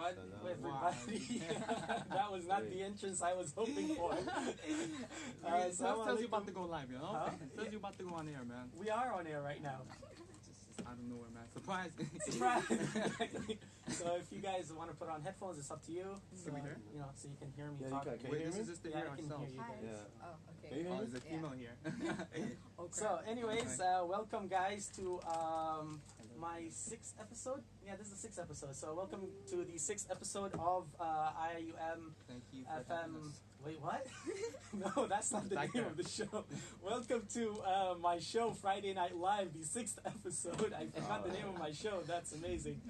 What? Everybody. That was not the entrance I was hoping for. It tells you about to go live, you know? Huh? It tells you about to go on air, man. We are on air right now. Just out of nowhere, man. Surprise. Surprise. So if you guys want to put on headphones, it's up to you. So, can we hear? You know, so you can hear me Yeah, talk. can you hear me? This is the Yeah, ear I can ourselves. hear you guys. Yeah. Oh, okay. Can you hear me? There's a female here. So anyways, welcome guys to my 6th episode. Yeah, this is the 6th episode. So welcome to the 6th episode of Iium Thank you for having FM. us. Wait, what? No, that's not the Back name there. of the show. Welcome to my show, Friday Night Live, the 6th episode. I forgot the name of my show. That's amazing.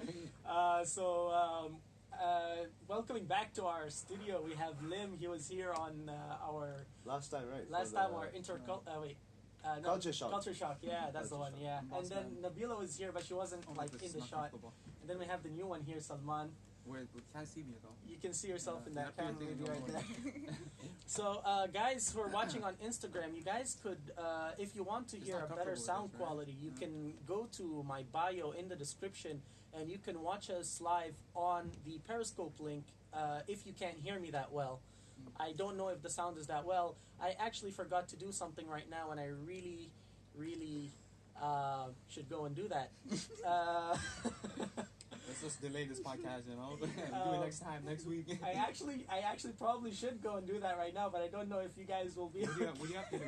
Welcoming back to our studio, we have Lim. He was here on our Last time, right? Culture Shock. Culture Shock, yeah, that's the Culture one, Shock. yeah. Boss And then man. Nabila was here, but she wasn't like this in is the not shot. comfortable. And then we have the new one here, Salman. We can't see me though. You can see yourself in Yeah, that yeah, camera pretty maybe right thing, there. So, guys who are watching on Instagram, you guys could, if you want to It's hear not a better comfortable sound with this, right? quality, you can go to my bio in the description and you can watch us live on the Periscope link if you can't hear me that well. I don't know if the sound is that well. I actually forgot to do something right now and I really should go and do that. Let's just delay this podcast, you know? Do it next time, next week. I actually probably should go and do that right now, but I don't know if you guys will be What do you have to do?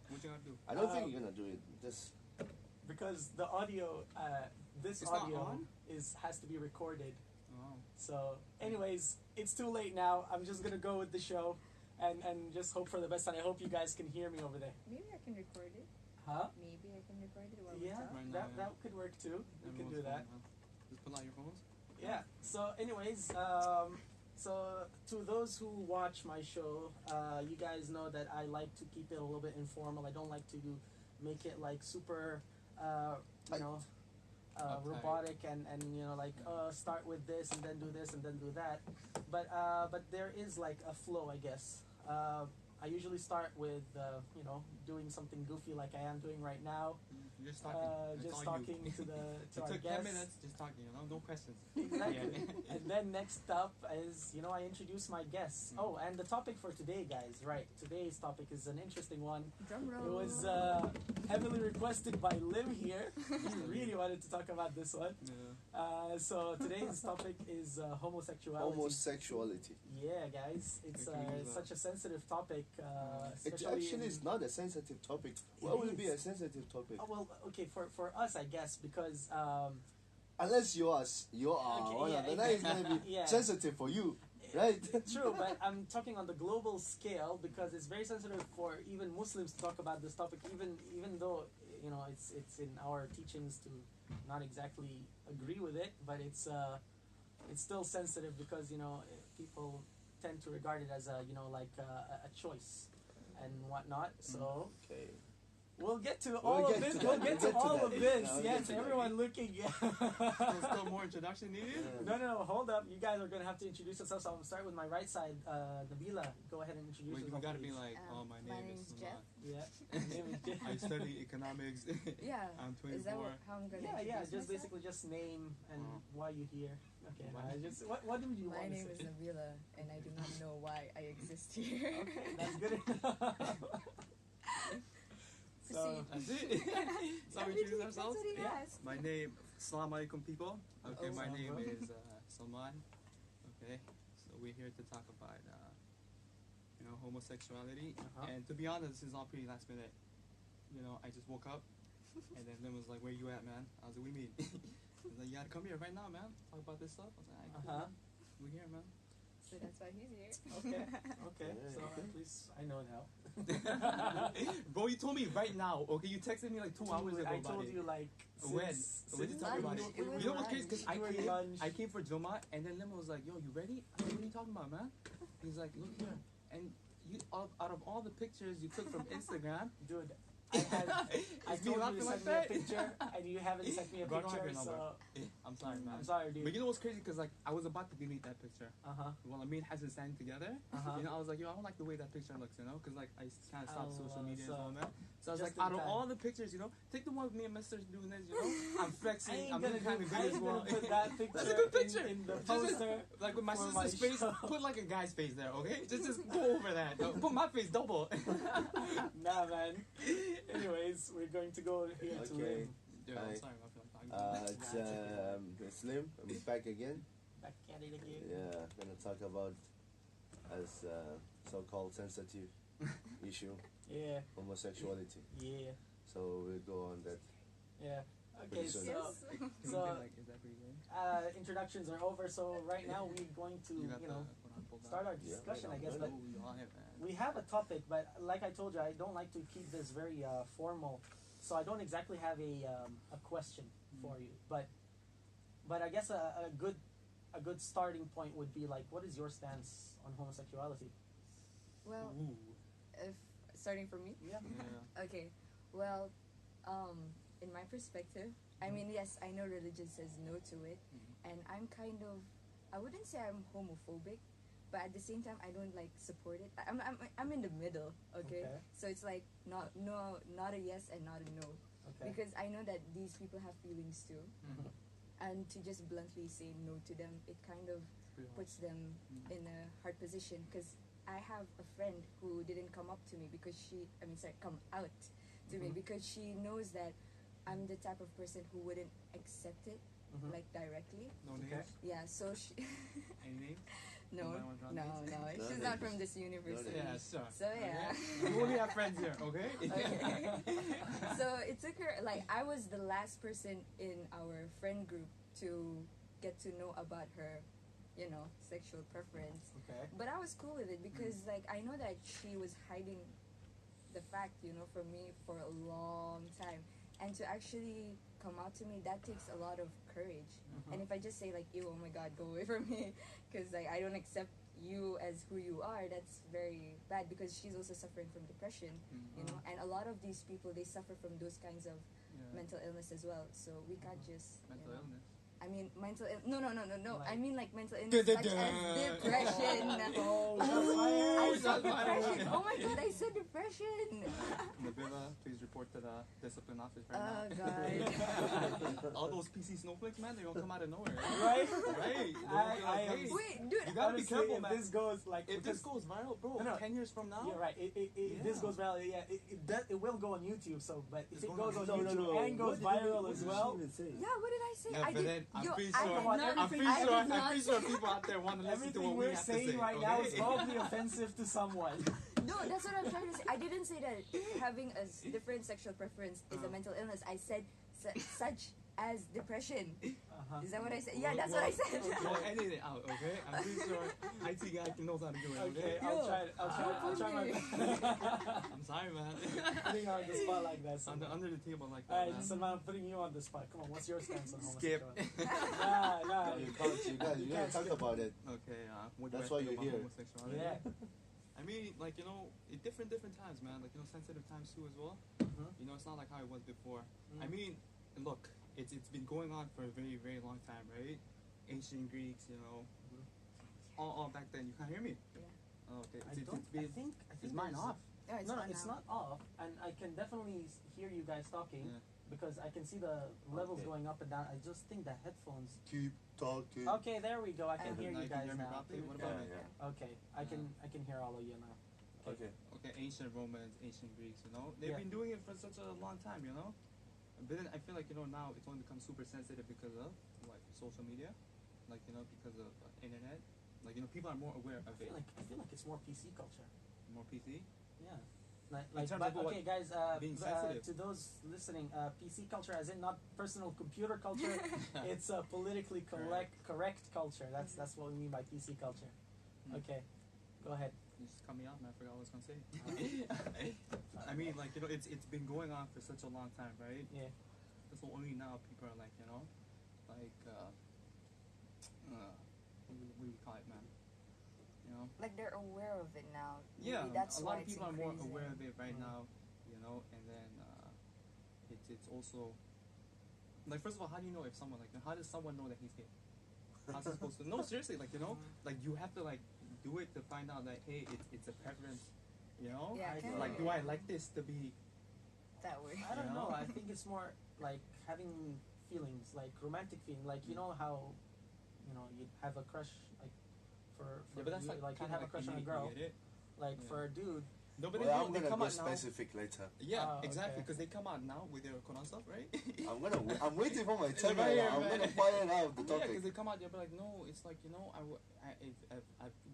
What you have to do? I don't think you're gonna do it. Just because the audio, this It's not audio on? has to be recorded. Oh. So, anyways, it's too late now. I'm just gonna go with the show, and just hope for the best. And I hope you guys can hear me over there. Maybe I can record it. Huh? Maybe I can record it while we Yeah, talk. Right now, that yeah. that could work too. We could Everyone's do that. phone, huh? Just pull out your phones. Yeah. So, anyways, so to those who watch my show, you guys know that I like to keep it a little bit informal. I don't like to make it like super, Uptight. robotic and like start with this and then do this and then do that. But there is like a flow, I guess. I usually start with doing something goofy like I am doing right now. You're just talking. It's Just all talking you. to It our took 10 guests. minutes just talking, you know? No questions. Exactly. Yeah. And then next up is, I introduce my guests. Oh, and the topic for today, guys, right? Today's topic is an interesting one. Drum roll. It was heavily requested by Lim here. He really wanted to talk about this one. Yeah. So today's topic is homosexuality. homosexuality. Yeah, guys. It's such a sensitive topic. It actually is not a sensitive topic. Why It would it be a is. sensitive topic? Oh, well, okay, for us, I guess, because... Unless you are Okay, one yeah, of them, then it's gonna be yeah. sensitive for you, right? True, but I'm talking on the global scale because it's very sensitive for even Muslims to talk about this topic, even though it's in our teachings to not exactly agree with it, but it's still sensitive because people tend to regard it as a choice and whatnot. So Okay. we'll get to all of this. We'll get to all of this. Yes, everyone looking. There's still more introduction needed? No, hold up. You guys are going to have to introduce yourselves. So I'm going to start with my right side, Nabila. Go ahead and introduce We yourself. gotta be please. like, My my name name's is Jeff. Salman. Yeah. Your name is Jeff. I study economics. Yeah. I'm 24. Is that how I'm gonna Yeah, introduce just myself? basically just name and why you're here. Okay, Why? what do you My want to name is say? Nabila, and I do not know why I exist here. Okay, that's good enough. So, Proceed. That's it. So we introduce ourselves. That's what he Yeah. asked. My name, Assalamu alaikum people. Okay, my name Assalamu. is Salman. Okay, so we're here to talk about homosexuality. Uh-huh. And to be honest, this is all pretty last minute. I just woke up, and then Lim was like, "Where you at, man?" I was like, "We meet." He's like, "You gotta come here right now, man. Talk about this stuff." I was like, "Cool, Uh-huh. man. We're here, man." So that's why he's here. okay. Yeah. So at least I know now. Bro, you told me right now. Okay, you texted me like 2 hours ago. I about told it. you like When? since When did you tell me about lunch. it? It was You know what's crazy? Because lunch. You were lunch. I came for Juma, and then Lima was like, "Yo, you ready?" I was like, "What are you talking about, man?" He's like, "Look here." And you, out of all the pictures you took from Instagram, Dude, I had me told you laughing to like send me a that. picture, and you haven't sent me a Bro, I don't have picture, your number. so I'm sorry, man. I'm sorry, dude. But you know what's crazy? Because like I was about to delete that picture. Uh-huh. Well, me and Hassan standing together. Uh-huh. You know, I was like, yo, I don't like the way that picture looks, you know, because like I kind of stopped Oh, social media so and all that. So I was just like, out in of time. all the pictures, you know, take the one with me and Mr. doing this, you know, I'm I flexing, ain't I'm gonna looking kind of do- good I as ain't well. gonna put that picture, That's a good picture. in the Just- poster. like with my for my sister's face, show. put like a guy's face there, okay? Just go over that. Put my face double. Nah, man. Anyways, we're going to go here to Okay. him. Yeah, Hi. I'm sorry, I feel like talking. It's Slim. I'm back again. Back at it again. Yeah, gonna talk about as so-called sensitive issue, Yeah. homosexuality. Yeah. So we'll go on that. Yeah. Okay, Pretty so soon. Yes. so like, is that pretty good? introductions are over. So right now we're going to You got you the know quote-unquote pulled start out? our Yeah, discussion, right I guess. on. But Oh, you all hit, man. we have a topic, but like I told you, I don't like to keep this very formal. So I don't exactly have a question for you, but I guess a good starting point would be like, what is your stance on homosexuality? Well, Ooh. if starting from me. Yeah. Yeah. Okay. Well, in my perspective, I mean, yes, I know religion says no to it, and I'm kind of, I wouldn't say I'm homophobic, but at the same time, I don't like support it. I'm in the middle. Okay. Okay. So it's like not a yes and not a no, Okay. because I know that these people have feelings too, Mhm. and to just bluntly say no to them, it kind of Pretty hard. puts them in a hard position. Because I have a friend who didn't come up to me because come out to me Mhm. because she knows that I'm the type of person who wouldn't accept it Mhm. like directly. No Okay. names? Yeah, so she Any names? no, Nobody wants to run no, names? no, No she's not names. from this university. Yeah, sure. So yeah. Okay? You only have friends here, okay? Okay. So it took her, like, I was the last person in our friend group to get to know about her, sexual preference. Okay. But I was cool with it because, like, I know that she was hiding the fact, from me for a long time. And to actually come out to me, that takes a lot of courage. Mhm. And if I just say, like, ew, oh my God, go away from me, because, like, I don't accept you as who you are, that's very bad, because she's also suffering from depression, and a lot of these people, they suffer from those kinds of Yeah. mental illness as well. So we can't just, Mental illness. I mean, no. Like- I mean, like, mental illness such as depression. Oh, I Ooh, said shots depression. fired. Oh my God, I said depression. Nabila, please report to the discipline office right Oh now. God. All those PC snowflakes, man, they're gonna come out of nowhere. Right? Right. I am- Hey, Wait, dude. you gotta be Honestly, careful, if man. this goes like If this because- goes viral, bro, No, no. 10 years from now, You're right. If this Yeah. goes viral, it will go on YouTube. So, but if It's it going goes on on YouTube. YouTube and goes viral as well, Yeah, what did I say? Yeah, I but did. then I'm Yo, pretty I sure, did not- I'm pretty I sure, did I'm not- pretty sure people out there want to listen to everything what we we're have to saying say. right okay? now is probably offensive to someone. No, that's what I'm trying to say. I didn't say that having a different sexual preference is a mental illness. I said such as depression. Uh-huh. Is that what I said? Yeah, that's what I said. We'll edit it out, okay? I'm pretty sure IT guy knows how to do it, Okay, okay? I'll try my best. I'm sorry, man. Putting her on the spot like that. under, under the table like that, Alright, man. Salman, I'm putting you on the spot. Come on, what's your stance on Skip. homosexuality? Nah. You can't. You guys. You gotta talk skip. about it. Okay, what do That's I why think you're about here. homosexuality? Yeah. I mean, like, at different times, man. Like, sensitive times too as well. Mhm. It's not like how it was before. I Mhm. mean, look, it's been going on for a very, very long time, right? Ancient Greeks, all back then. You can't hear me? Yeah. Oh, okay. I think Is mine there's- off? Oh, No, on it's now. not off, and I can definitely hear you guys talking Yeah. because I can see the levels Okay. going up and down. I just think the headphones. Keep talking. Okay, there we go. I can hear Now you you can guys hear me now. properly? What Yeah, about me? yeah. Okay, I can hear all of you now. Okay. Okay, ancient Romans, ancient Greeks, they've Yeah. been doing it for such a long time. But then I feel like now it's only become super sensitive because of like social media, like because of internet, like people are more aware I of it. feel like it's more PC culture. More PC. Yeah. Like, terms but, of what? okay, guys. Being sensitive. To those listening, PC culture, as in not personal computer culture, it's politically correct culture. That's what we mean by PC culture. Hmm. Okay, go ahead. You just cut me off, man. I forgot what I was gonna say. I mean, like it's been going on for such a long time, right? Yeah. So only now people are like, like what do you call it, man? Like, they're aware of it now. Maybe Yeah, that's a why lot of it's people are more increasing. aware of it right Mhm. now, and then it's also like, first of all, how do you know if someone like, how does someone know that he's gay? How's he supposed to? No, seriously, like, you know, like, you have to like do it to find out that, hey, it's a preference, you know. Yeah, kinda. Like, do I like this to be? That way. I don't You know? know. I think it's more like having feelings, like romantic feeling. Like, you know how, you know, you have a crush, like for Yeah, but that's you, like you have a crush on a girl. Yeah. Like for a dude, No, but Well, I'm they gonna come go out now. specific later. Yeah, Oh, exactly, okay. because they come out now with their Quran stuff, right? I'm waiting for my turn. Right here, I'm man. gonna fire out the Yeah, topic. because they come out, they'll be like, no, it's like, you know,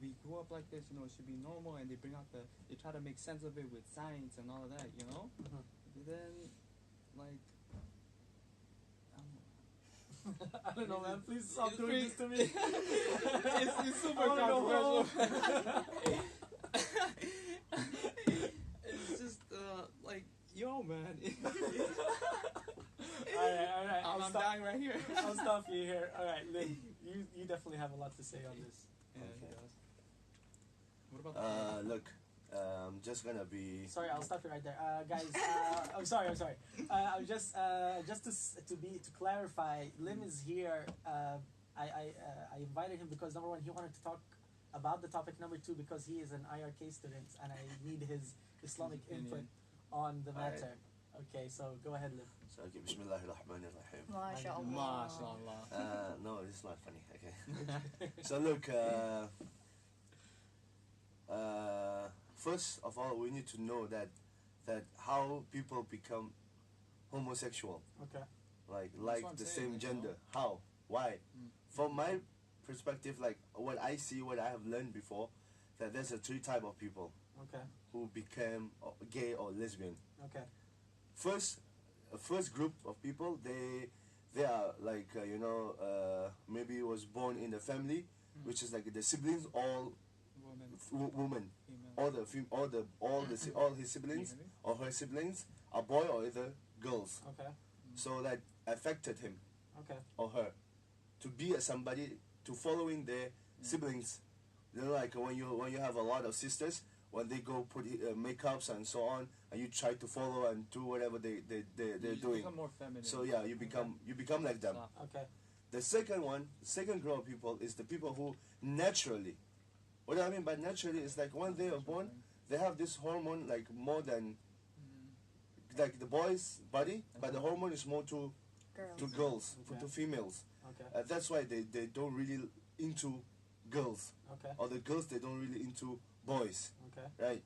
we grew up like this, you know, it should be normal, and they bring out they try to make sense of it with science and all of that, you know. Mhm. But then, like, I don't know, man. Please stop It's doing this to me. it's super I wanna go controversial. home. It's just like, yo, man. Alright. I'm dying right here. I'll stop you here. Alright, Lynn, you definitely have a lot to say on this. Yeah, he Okay. does. What about Look, I'm just gonna be. Sorry, I'll stop you right there, guys. I'm sorry. I'm just to clarify. Lim is here. I invited him because number one, he wanted to talk about the topic. Number two, because he is an IRK student and I need his Islamic input on the Alright. matter. Okay, so go ahead, Lim. So, okay, Bismillahirrahmanirrahim. MashaAllah. No, it's not funny. Okay. So look, first of all, we need to know that how people become homosexual, Okay. like what I'm the saying, same like, gender. you How? Why? Mm. From my perspective, like what I see, what I have learned before, that there's a three type of people Okay. who became gay or lesbian. Okay. First group of people, they are like maybe was born in the family, which is like the siblings all woman, female? all his siblings or her siblings are boy or either girls. Okay. So that affected him Okay. or her to be a somebody, to following their siblings. You know, like when you have a lot of sisters, when they go put makeups and so on, and you try to follow and do whatever they're You doing. become more feminine. So yeah, you become like them. Stop. Okay. The second group of people is the people who naturally. What I mean by naturally is like when they are born, they have this hormone like more than like the boy's body, but the hormone is more to girls, Okay. to females. Okay. That's why they don't really into girls, Okay. or the girls they don't really into boys, Okay. right?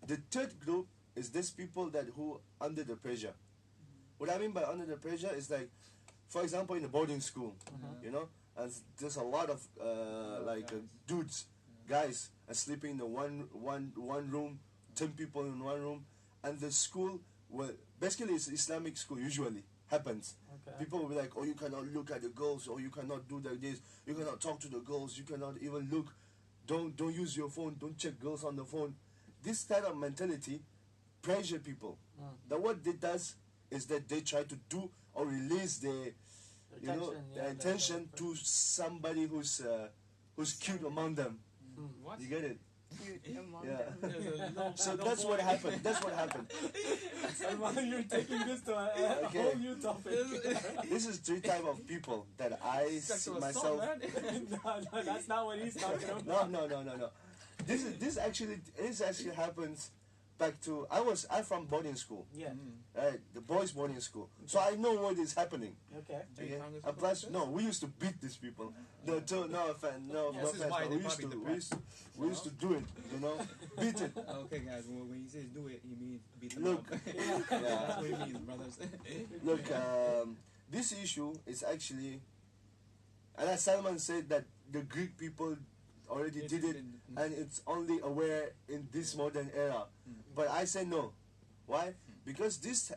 The third group is these people that who under the pressure. What I mean by under the pressure is like, for example, in a boarding school, you know, and there's a lot of dudes, guys, are sleeping in the one room, 10 people in one room, and the school, well, basically it's Islamic school usually happens. Okay. People will be like, oh, you cannot look at the girls, or you cannot do like this, you cannot talk to the girls, you cannot even look, don't use your phone, don't check girls on the phone. This kind of mentality pressure people. That what it does is that they try to do or release their attention to somebody who's cute among them. What? You get it? Cute among Yeah. them. So that's what happened. That's what happened. Salman, you're taking this to a Okay. whole new topic. This is three type of people that I see Sexual myself. assault, man. No, that's not what he's talking about. No. This actually happens back to I'm from boarding school, Yeah. right? The boys' boarding school. So I know what is happening. Okay. Do you Okay? find this And plus, people like we used to beat these people. No offense, This is why but they we used probably to depressed, we used to do it, beat it. Okay, guys. Well, when he says do it, he means beat them Look, up. yeah. That's what he means, brothers. Look, this issue is actually, and as Salman said, that the Greek people already did it, and it's only aware in this modern era. But I say no. Why? Because this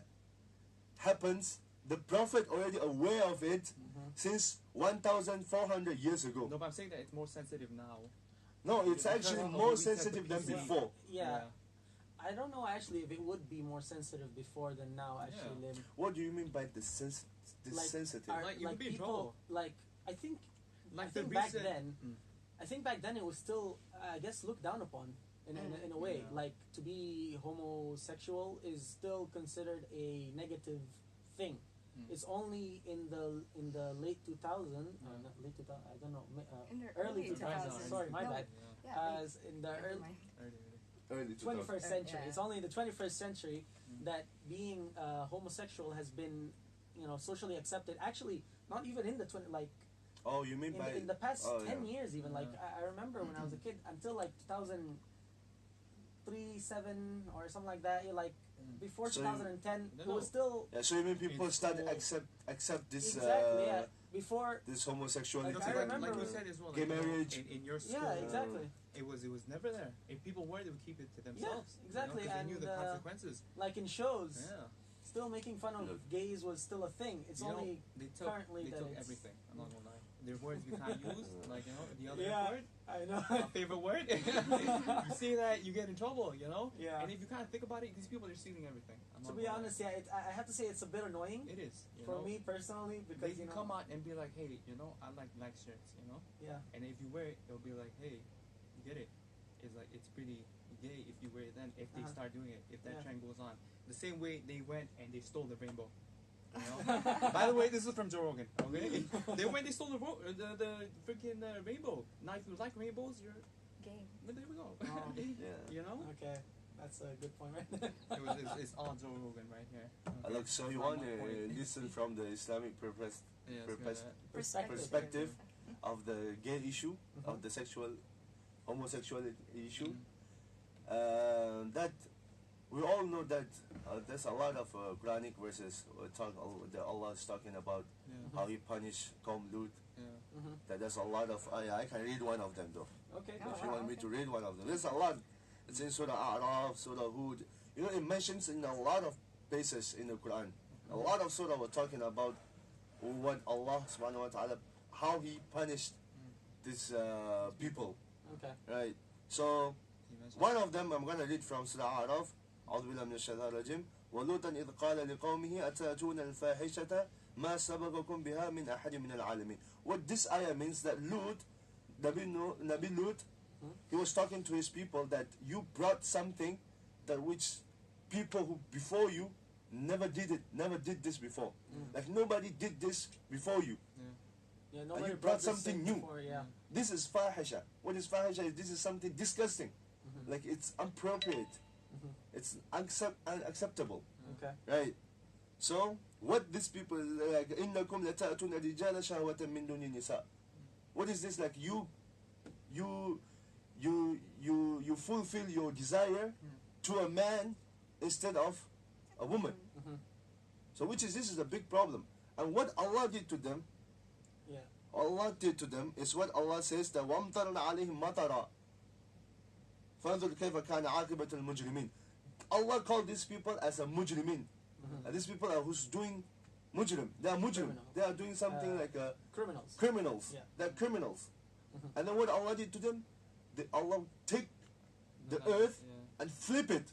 happens, the Prophet already aware of it since 1,400 years ago. No, but I'm saying that it's more sensitive now. No, it's Because actually of more what we said sensitive than before. before. Yeah. I don't know actually if it would be more sensitive before than now. Actually, Lim. What do you mean by the Like, sensitive? Are- Like, you could be in people, trouble. like I think Like I the think back recent- then, I think back then it was still, I guess, looked down upon in a way. Yeah. Like to be homosexual is still considered a negative thing. It's only in the late 2000, not late 2000, I don't know, In the early early 2000s. 2000s. Sorry, my No, bad. Yeah, As in the never early mind. Early 2000s. 21st century. Yeah. It's only in the 21st century that being homosexual has been, socially accepted. Actually, not even in the Oh, you mean by in the past oh, 10 yeah. years even. Like I remember when I was a kid until like 2003, 7 or something like that. Like before So 2010, No, it was no. still Yeah, so you mean people It's start all- accept this exactly yeah. Before this homosexuality Like, No, I like, remember like you when- said as well. gay Like, marriage. in your school. yeah, exactly. It was never there. If people were, they would keep it to themselves. exactly, You know, 'cause they knew and, the consequences. Like in shows, Yeah. still making fun of Look. gays was still a thing. It's You know, only they took currently that it's- everything. I'm not gonna lie. There are words we can't use, like the other Yeah. word, I know. my favorite word. You say that, you get in trouble. Yeah. And if you kind of think about it, these people are stealing everything. I'm To not be gonna lie. honest, yeah, I have to say it's a bit annoying It is. for me personally They because can come out and be like, hey, I like nice shirts, Yeah. And if you wear it, it'll be like, hey, get it. It's like, it's pretty gay if you wear it then, if they Uh-huh. start doing it, if that Yeah. trend goes on. The same way they went and they stole the rainbow. By the way, this is from Joe Rogan, okay? They went, they stole the freaking rainbow. Now, if you like rainbows, you're, Game. but there we go. Oh. Yeah. Okay, that's a good point right there. It's all Joe Rogan right here. Look, so you From want my to point. listen from the Islamic Yeah, perspective of the gay issue, of the homosexuality issue. That we all know that there's a lot of Quranic verses that Allah is talking about Yeah. how He punished Qawm Lut. Yeah. That there's a lot of I can read one of them though. Okay, Oh, If you wow, want me okay. to read one of them, there's a lot. It's in Surah A'raf, Surah Hud. It mentions in a lot of places in the Quran. A lot of surah were talking about what Allah subhanahu wa ta'ala, how He punished these people, Okay. right? So You mentioned- one of them I'm going to read from Surah A'raf. أعوذ بالله من الشيطان الرجيم ولوطا إذ قال لقومه أتأتون الفاحشة ما سبقكم بها من أحد من العالمين. What this ayah means that Nabi Lut, he was talking to his people that you brought something that which people who before you never did this before. Like nobody did this before you. Yeah, And nobody you brought this something thing new. Before, yeah. This is fahisha. What is fahisha? This is something disgusting. Like it's inappropriate. It's unacceptable. Okay. Right? So what these people like إنكم لتأتون الرجال شهوة من دون النساء. What is this like? You fulfill your desire to a man instead of a woman. So this is a big problem. And what Allah did to them, Yeah. Allah did to them is what Allah says that وَامْطَرْنَا عَلَيْهِمْ مَطَرًا فَانْظُرْ كَيْفَ كَانَ عَاقِبَةُ الْمُجْرِمِينَ. Allah called these people as a mujrimin. And these people are who's doing mujrim. They are mujrim. Criminal. They are doing something like Criminals. criminals. Yeah. They're criminals. And then what Allah did to them, Allah take the earth and flip it.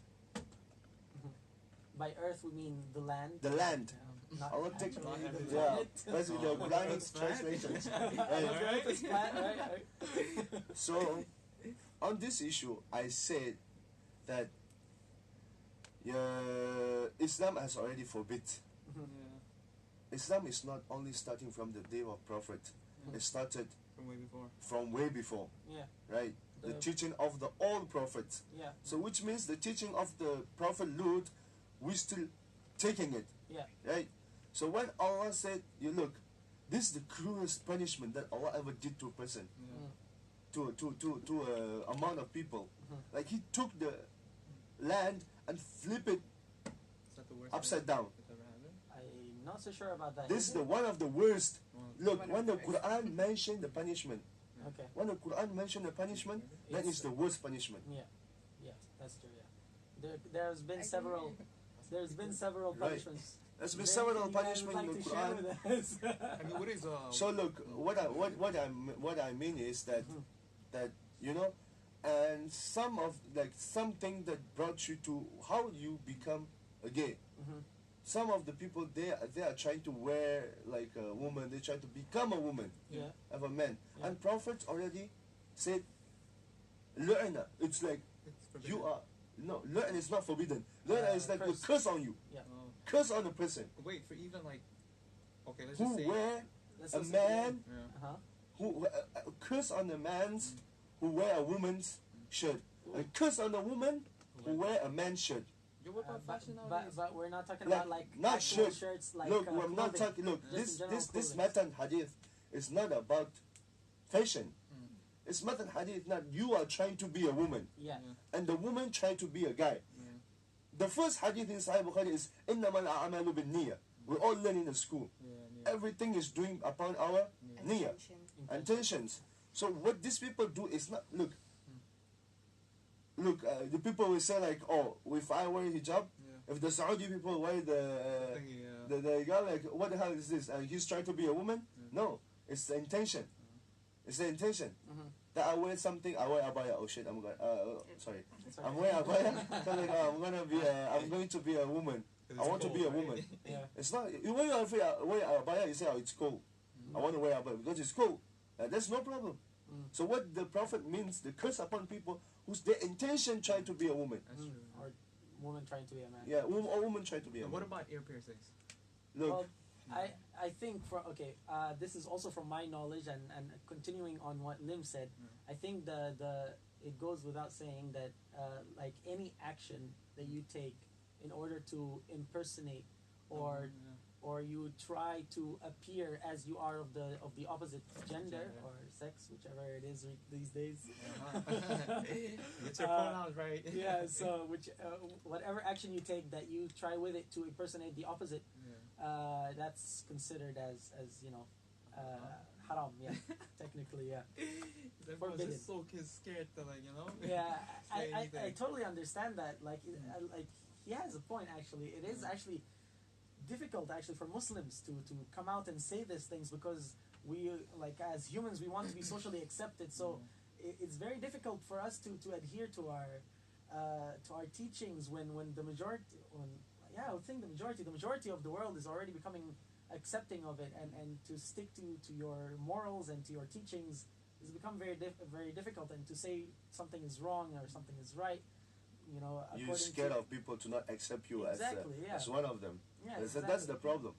By earth we mean the land. The land. Not Allah take actually the everything. yeah. planet. That's the Oh, Quranic that's flat. translations. The Right. earth is flat, right? So, on this issue, I said that Islam has already forbid. Islam is not only starting from the day of Prophet. It started From way before. from way before, Yeah. right? The The- teaching of the old prophets. Yeah. So, which means the teaching of the Prophet Lut, we're still taking it, Yeah. right? So when Allah said, you look, this is the cruelest punishment that Allah ever did to a person, to a amount of people. Like He took the land and flip it Is that the worst upside thing down. that's ever happened? I'm not so sure about that. This is Is the it? one of the worst. Well, Look, One when of the the worst. Quran mentioned the punishment, Okay. when the Quran mentioned the punishment, that It's- is the worst punishment. Yeah. Yes, that's true. Yeah. There's been I several. agree. There's been several Right. punishments. There's been Is there several anything you guys punishments would in the like to share Quran. with us? I mean, what is So look, what I mean is that that and something that brought you to how you become a gay. Some of the people they are trying to wear like a woman. They try to become a woman Yeah. of a man. Yeah. And Prophet already said, "Lu'na." It's like it's forbidden. you are no. Lu'na is not forbidden. Lu'na is like a curse. curse on you. Yeah. Oh. curse on a person Wait, for even like, okay, let's who just say. wear Let's a listen man, Yeah. Uh-huh. who curse on a man's who wear a woman's shirt, and curse on a woman who wear a man's shirt. Yo, what about fashion but, nowadays? but we're not talking Like, about like not actual shirt. shirts like Look, we're not clothing. talking. Look, Just in general this clothing. matan hadith is not about fashion. It's matan hadith. Not you are trying to be a woman, Yeah. and the woman trying to be a guy. The first hadith in Sahih Bukhari is إِنَّمَا الْأَعْمَالُ بِالنِّيَّةِ. We all learn in the school. Everything is doing upon our niyyah, intentions. So what these people do is not look. The people will say like, oh, if I wear hijab, if the Saudi people wear the guy, like, what the hell is this? He's trying to be a woman? No, it's the intention. It's the intention that I wear something. I wear abaya. Oh shit! I'm going. Sorry. I'm wearing abaya. So like, I'm going to be a woman. I want to be a woman. Yeah. It's not. You wear abaya. You say, oh, it's cool. I want to wear abaya because it's cool. There's no problem. So what the Prophet means, the curse upon people whose their intention try to be a woman. That's true. Or woman trying to be a man. Yeah, or woman try to be a And woman. what about ear piercings? Look, Well, I think this is also from my knowledge and continuing on what Lim said. I think it goes without saying that like any action that you take in order to impersonate or you try to appear as you are of the opposite gender or sex, whichever it is these days. Get your pronouns right. Yeah. So whatever action you take that you try with it to impersonate the opposite, that's considered as haram. Yeah, technically, yeah. Everyone's Forbidden. just so scared to Yeah, say I anything. totally understand that. Like he has a point. Actually, it is actually difficult actually for Muslims to come out and say these things because we like as humans we want to be socially accepted. So it's very difficult for us to adhere to our teachings when the majority I would think the majority of the world is already becoming accepting of it, and to stick to your morals and to your teachings has become very difficult, and to say something is wrong or something is right, you're scared of people to not accept you as one of them. Yeah, That's the problem.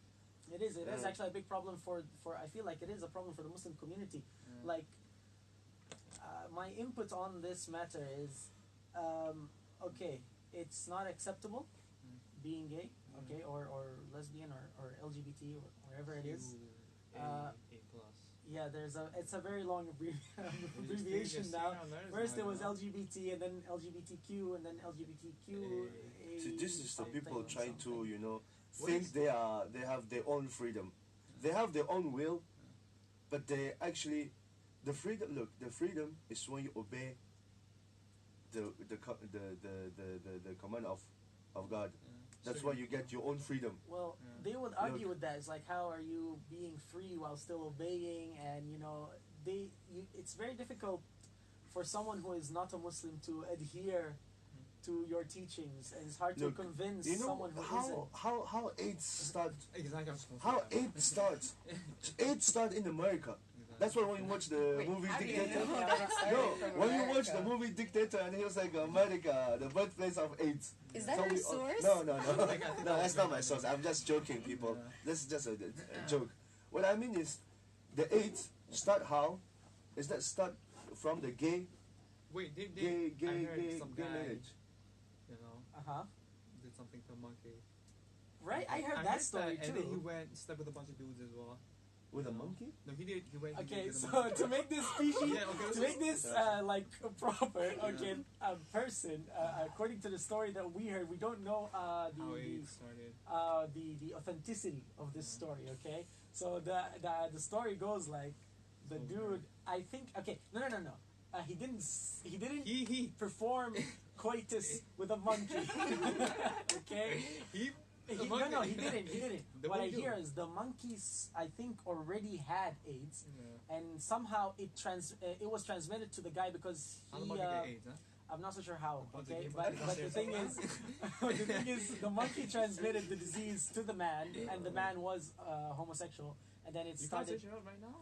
It is actually a big problem for I feel like it is a problem for the Muslim community. Like my input on this matter is okay, it's not acceptable being gay, okay, or lesbian or LGBT or wherever it is. A+. Yeah, it's a very long abbreviation now. First it was LGBT and then LGBTQ and then LGBTQ. See, this is the people trying to What think is- they have their own freedom. They have their own will, but they actually the freedom is when you obey the command of God. That's why you get your own freedom. Well, they would argue with that. It's like, how are you being free while still obeying? And it's very difficult for someone who is not a Muslim to adhere to your teachings, and it's hard to convince someone who isn't. How AIDS starts? Exactly. How AIDS starts? AIDS starts in America. That's why when you watch the movie how do you Dictator. know that it started No, from when you watch America? the movie Dictator and he was like America, the birthplace of AIDS. Is that So your we- source? No, think no, that's not my source. I'm just joking, people. This is just a joke. What I mean is, the AIDS start how? Is that start from the gay Wait, gay I heard some guy, marriage? did something to a monkey. Right, I heard I that story and then he too. went slept with a bunch of dudes as well. With a monkey? No, he did. He went. Okay, did the so monkey. to make this species, Yeah, okay, to make this like proper, okay, a person, according to the story that we heard, we don't know how it started. the authenticity of this story. Okay, so the story goes like the dude. I think no. He didn't He perform coitus with a monkey. Okay. No, he didn't. Then What what I did he do? hear is the monkeys, I think, already had AIDS, and somehow it was transmitted to the guy because How the he. monkey get AIDS, huh? I'm not so sure how. About the Okay, game but of the thing is, the monkey transmitted the disease to the man, and the man was homosexual, and then it You can't started. search it out right now?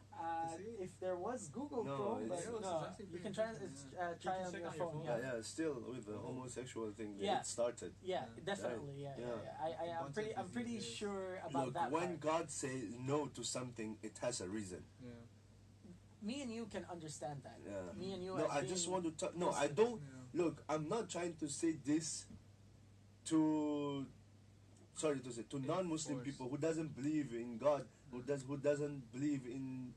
If there was Google No, Chrome, but it's- Yeah, no, it's actually you can pretty try interesting, try You on can your check on your phone. phone. Yeah. Still with the homosexual thing, Yeah. it started. Yeah, definitely. Yeah, yeah. Yeah. I'm pretty diseases. sure about Look, that. when part. God says no to something, it has a reason. Yeah. Me and you can understand that. Yeah. Me and you. No, as I just being want to talk. No, I Muslims. don't. Yeah. Look, I'm not trying to say this to. Sorry to say to non-Muslim course. people who doesn't believe in God, who doesn't believe in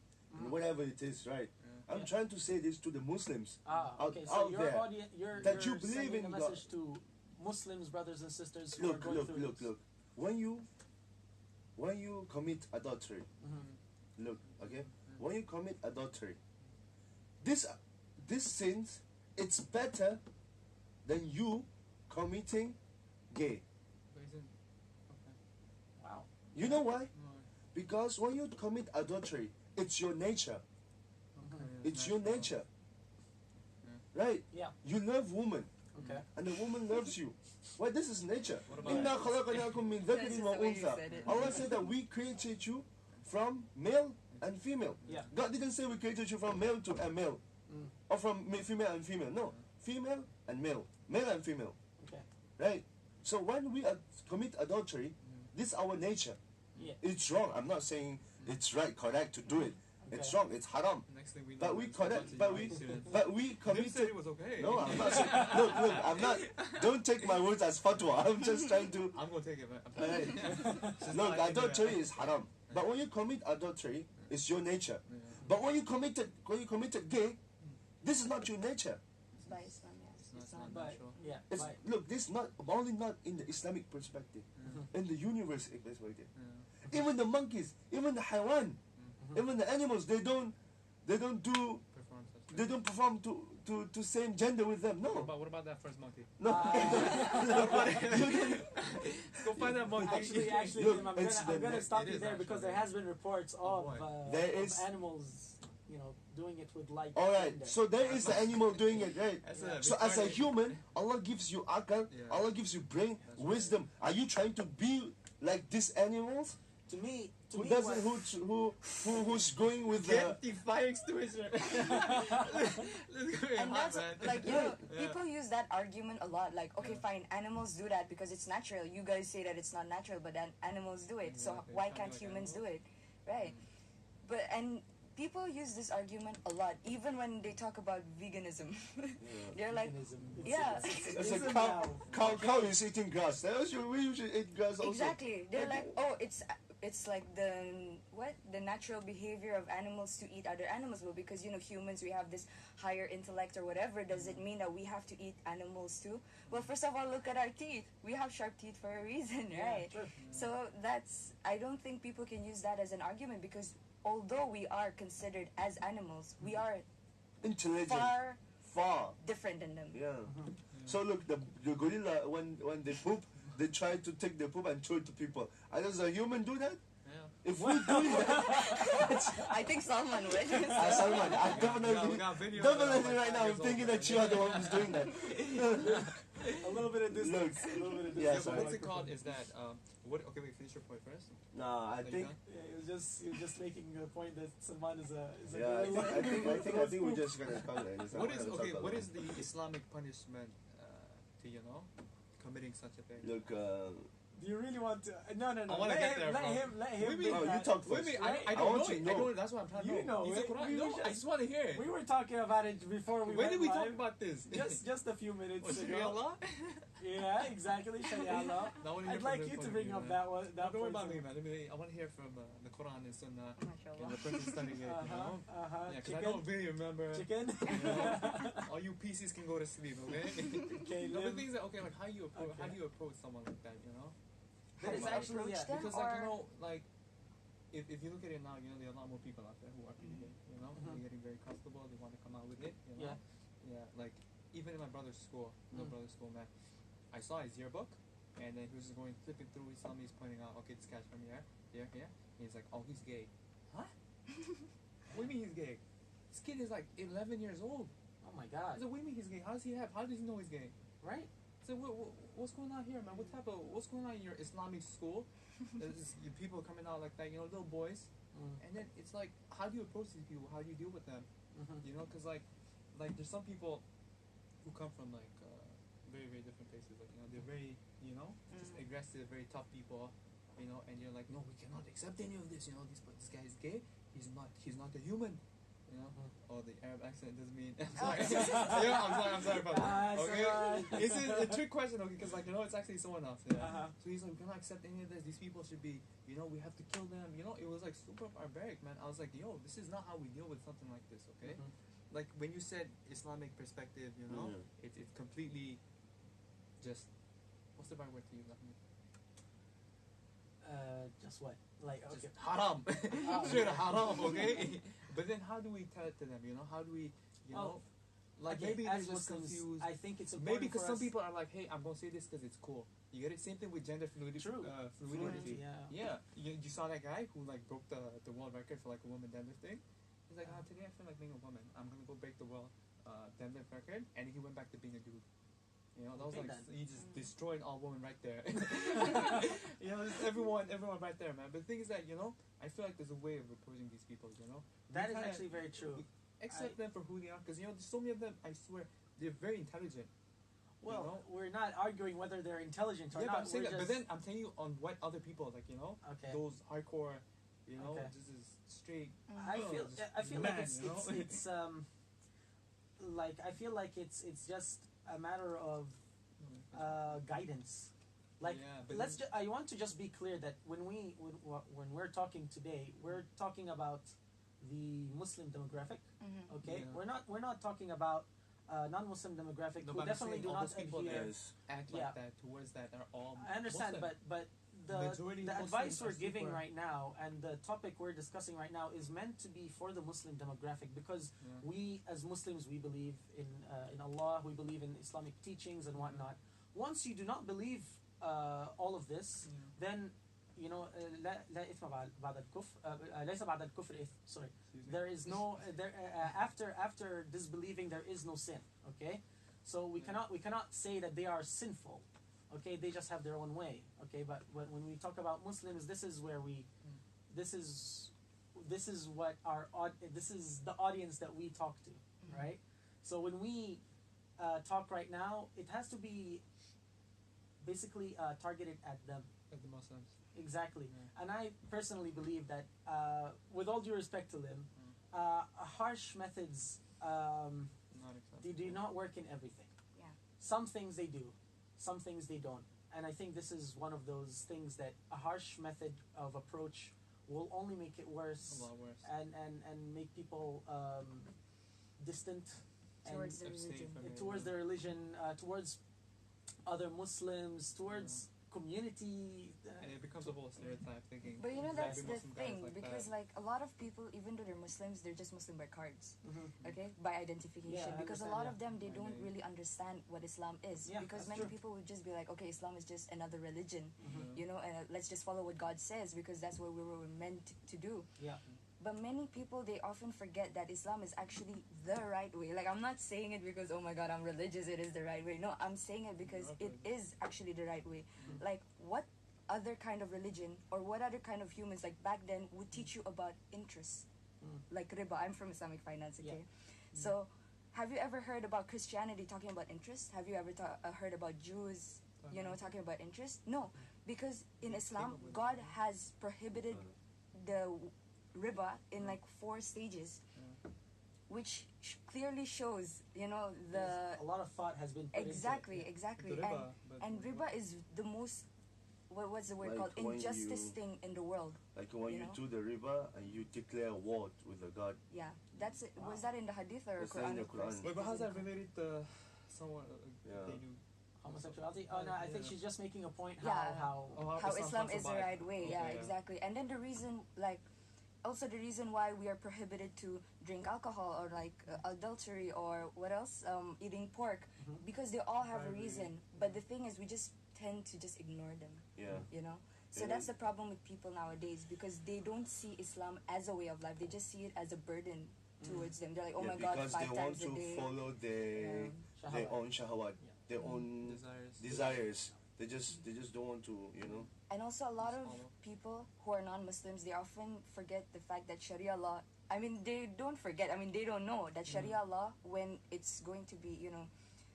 whatever it is, right? Yeah. I'm trying to say this to the Muslims. Okay, so out your there, audience, you're that you you're believe sending in a God. message to Muslims, brothers and sisters who are Look, going look, through look, this. look. When you commit adultery, look, okay. When you commit adultery, this sins, it's better than you committing gay. But isn't... Okay. Wow. You know why? No. Because when you commit adultery, it's your nature. Okay, It's your natural. nature. Right? Yeah. You love woman, Okay. and the woman loves you. Well, this is nature. What about- إِنَّا خَلَقْنَاكُم مِّن That's ذَكَرٍ just the way you وَأُنثَى. said it. Allah said that we created you from male and female. Yeah. God didn't say we created you from male to male, or from female and female. No, female and male and female. Okay. Right? So when we commit adultery, this is our nature. Yeah. It's wrong. I'm not saying it's right, correct to do it. It's Okay. wrong. It's haram. Next thing we know, But we it's about correct. to But unite we students. but we Dim said committed. it was okay. No, I'm not saying. Look, I'm not. Don't take my words as fatwa. I'm just trying to. I'm gonna take it, man. I'm Hey. She's Look, not into adultery that. is haram. But when you commit adultery, it's your nature. Yeah. But when you committed gay, this is not your nature. By Islam, yes. It's not But natural. yeah. It's, But, look, this not only not in the Islamic perspective, in the universe perspective. Yeah. Even the monkeys, even the haywan, even the animals, they don't Perform such things. perform to same gender with them. No, What about that first monkey? no. Go find that monkey. actually, Look, Tim, I'm it's gonna the- stop it you is there actually, because there yeah. has been reports boy. There of is- animals, doing it with like. All right, gender. so there is the animal doing it, right? That's a So as a retarded- human, Allah gives you akal, Yeah. Allah gives you brain, That's right. wisdom. Are you trying to be like these animals? to me, Who what- doesn't? Who's going with the? Get defying extinction. And that's like, Yeah. people use that argument a lot. Like, okay, fine, animals do that because it's natural. You guys say that it's not natural, but then animals do it. So Exactly. why Can't can't do like humans do animals. it? Right. But and people use this argument a lot, even when they talk about veganism. They're like, Veganism. yeah. It's a ism cow. now. Cow is eating grass. We should eat grass also. Exactly. They're like, oh, it's like the natural behavior of animals to eat other animals. Well, because humans, we have this higher intellect or whatever. Does it mean that we have to eat animals too? Well, first of all, look at our teeth. We have sharp teeth for a reason, right? Sure. So I don't think people can use that as an argument because although we are considered as animals, we are Intelligent. far Far. different than them. Yeah. So look, the gorilla when they poop, they try to take the poop and throw it to people. Does a human do that? Yeah. If we do that, I think Salman would. Salman, I definitely, we got video of definitely like right now 5 I'm years thinking old, that you are the one who's doing that. A little bit of distance. A little bit of Yeah, distance. sorry. What's it called? Is that okay? Wait, finish your point first. No, I Are you think. done? Yeah, he was just making a point that Salman is a Yeah, gorilla. I think we're just gonna call it. What is the Islamic punishment to committing such a thing? Look, Do you really want to? No. I wanna get there, Let bro. him. Wait, wait. bring oh, you that. talk Wait, first. wait, Right? I I don't want know to it. know. I don't. That's what I'm trying to know. You know It's it. a Quran. We No, were I just want to hear it. We were talking about it before we When went did we talk live. about this? Just a few minutes What, Sharia ago. law? Yeah, exactly. Sharia law. I wanna hear I'd from like this you to point of bring view, up man. that one. That Don't worry point about me, of- man. I want to hear from the Quran and Sunnah and Mashallah. the person studying it. You know? Yeah, because I don't really remember. Chicken. You know, all you PCs can go to sleep, okay? Okay, No, but live. things that okay, like how you Okay. approach someone like that, you know? That is How do I actually approach yeah. them? Because like you Or- know, like if you look at it now, you know, there are a lot more people out there who are pretty gay, you know? They're getting very comfortable, they want to come out with it, you know? Yeah, like even in my brother's school, brother's school, man, I saw his yearbook and then he was just going flipping through, he saw me, he's pointing out, okay, this guy's from here, and he's like, oh, he's gay. Huh? What do you mean he's gay? This kid is like 11 years old. Oh my God. I said, what do you mean he's gay? How does he know he's gay? Right? I said, what's going on here, man? What's going on in your Islamic school? There's people coming out like that, little boys. And then it's like, how do you approach these people? How do you deal with them? Because like there's some people who come from like very, very different places. Like, they're very, just aggressive, very tough people. And you're like, no, we cannot accept any of this. This guy is gay. He's not a human. Oh, the Arab accent doesn't mean. I'm sorry. I'm sorry about that. Okay, it's a trick question, okay? Because it's actually someone else. Yeah. So he's like, we cannot accept any of this. These people should be, we have to kill them. It was like super barbaric, man. I was like, yo, this is not how we deal with something like this, okay? Like when you said Islamic perspective, it's completely just. What's the right word to use? Just what? Like, okay. Just haram. Straight haram, okay? But then how do we tell it to them, How do we, maybe they're just Muslims, confused. I think it's important. Maybe because some people are like, hey, I'm going to say this because it's cool. You get it? Same thing with gender fluidity. True. Fluidity. Yeah. You saw that guy who broke the world record for a woman deadlifting? He's like, today I feel like being a woman. I'm going to go break the world deadlift record. And he went back to being a dude. That was he just destroyed all women right there. Just everyone right there, man. But the thing is that, I feel like there's a way of approaching these people, That is actually very true. Accept them for who they are, because, there's so many of them, I swear, they're very intelligent. Well, we're not arguing whether they're intelligent or not. But I'm saying that, but then I'm telling you on what other people, okay. those hardcore, okay. just as straight. I feel mad, like it's like I feel like it's just a matter of guidance. Like, I want to just be clear that when we're talking today, we're talking about the Muslim demographic. Okay, we're not talking about non-Muslim demographic who definitely do not adhere. Act like that towards that are all. I understand, Muslim. but the advice we're giving right now and the topic we're discussing right now is meant to be for the Muslim demographic, because we as Muslims, we believe in Allah, we believe in Islamic teachings and whatnot. Once you do not believe all of this, then لا إثم بعد الكفر ليس بعد الكفر إثم. Sorry, there is no after disbelieving there is no sin. Okay, so we cannot say that they are sinful. Okay, they just have their own way. Okay, but when we talk about Muslims, this is where this is the audience that we talk to, right? So when we talk right now, it has to be basically targeted at them. At the Muslims. Exactly. And I personally believe that, with all due respect to them, harsh methods, they do not work in everything. Yeah. Some things they do, some things they don't. And I think this is one of those things that a harsh method of approach will only make it worse. A lot worse. And make people distant towards their religion. Towards their religion, towards other Muslims, towards community. And it becomes a whole stereotype thinking. But that's the Muslim thing, like because that. a lot of people, even though they're Muslims, they're just Muslim by cards, okay, by identification. Yeah, because a lot of them, they don't really understand what Islam is. Yeah, because that's many true. people would just be like, okay, Islam is just another religion, and let's just follow what God says because that's what we were meant to do. Yeah. But many people, they often forget that Islam is actually the right way. Like, I'm not saying it because, oh my God, I'm religious, it is the right way. No, I'm saying it because it is actually the right way. Like, what other kind of religion or what other kind of humans, like back then, would teach you about interests? Like riba. I'm from Islamic finance, okay? So, have you ever heard about Christianity talking about interest? Have you ever heard about Jews, talking about interest? No, because in Islam, God has prohibited the riba in like 4 stages, which clearly shows, a lot of thought has been put exactly. into it. And riba is the most, what's the word Like called, when injustice thing in the world. Like when you do the riba and you declare war with the God. Yeah, that's it. Was that in the hadith or It's in the Quranic verse? Quran. Wait, but how's that related to someone they do? Homosexuality? Oh no, I think she's just making a point How Islam is the right right way. Yeah, exactly. And then the reason, also the reason why we are prohibited to drink alcohol or adultery or what else, eating pork, because they all have a reason. But the thing is, we just tend to just ignore them. Yeah. So that's the problem with people nowadays, because they don't see Islam as a way of life. They just see it as a burden. towards them. They're like, oh Yeah, my god, because 5 they want times a to day. follow their Shahawat. own shahawat, their own desires. They just don't want to, you know. And also a lot of Follow. people who are non-Muslims, they often forget the fact that Sharia law, I mean, they don't forget, I mean, they don't know that Sharia law, when it's going to be, you know,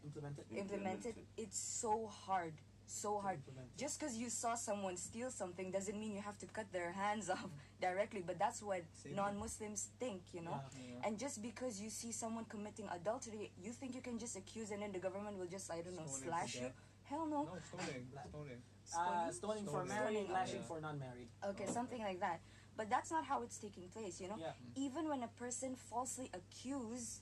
Implemented. implemented, it's so hard. So hard. Implemented. Just because you saw someone steal something doesn't mean you have to cut their hands off directly, but that's what Same. non-Muslims think, you know. Yeah. And just because you see someone committing adultery, you think you can just accuse and then the government will just, I don't know, Stoning slash to you? death. Hell no. No, stoning. Stoning. Stoning for Stoning. married, Stoning. lashing Yeah. for non-married. Okay, something like that. But that's not how it's taking place, you know. Yeah. Even when a person falsely accused,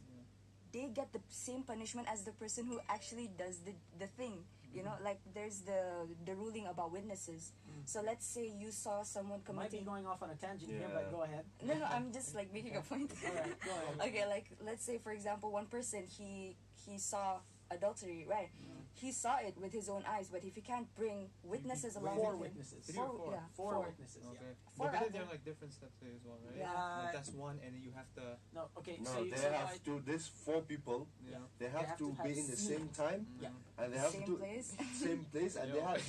they get the same punishment as the person who actually does the thing. You know, like there's the ruling about witnesses. So let's say you saw someone Might be committing. going off on a tangent here, Yeah. but go ahead. No, I'm just like making a point. Alright, go ahead. Okay, like let's say for example, one person he saw adultery, right? He saw it with his own eyes, but if he can't bring witnesses along Four with him, witnesses. Three or four? yeah, Four witnesses. Okay. Yeah. Four But then other- there are like different steps there as well, right? Yeah. Like that's one, and then you have to. No. Okay. No, so you, they so have I- to. This 4 people, Yeah. they have have to to be have in the seen same it. time, Yeah. and they have Same to place. same place, and they Yeah. have